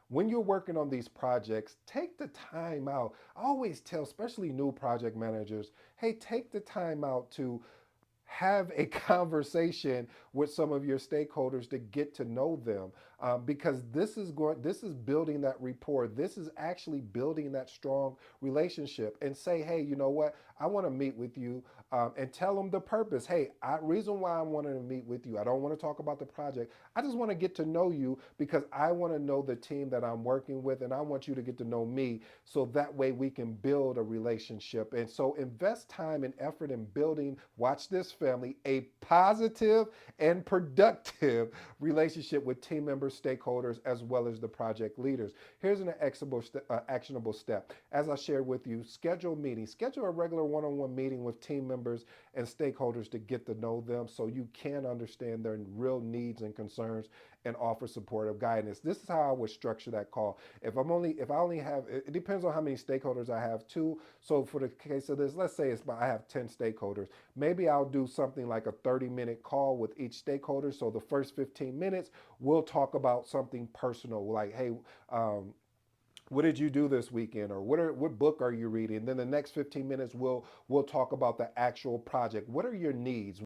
when you're working on these projects, take the time out. I always tell, especially new project managers, hey, take the time out to have a conversation with some of your stakeholders to get to know them, because this is building that rapport. This is actually building that strong relationship. And say, hey, you know what, I want to meet with you, and tell them the purpose. Hey, reason why I wanted to meet with you, I don't want to talk about the project. I just want to get to know you because I want to know the team that I'm working with, and I want you to get to know me, so that way we can build a relationship. And so invest time and effort in building, watch this family, a positive and productive relationship with team members, stakeholders, as well as the project leaders. Here's an actionable step. As I shared with you, schedule meetings. Schedule a regular one-on-one meeting with team members and stakeholders to get to know them so you can understand their real needs and concerns and offer supportive guidance. This is how I would structure that call. If I only have, it depends on how many stakeholders I have too. So for the case of this, let's say I have 10 stakeholders. Maybe I'll do something like a 30-minute call with each stakeholder. So the first 15 minutes, we'll talk about something personal, like, hey, um, what did you do this weekend, or what book are you reading? And then the next 15 minutes, we'll talk about the actual project. What are your needs?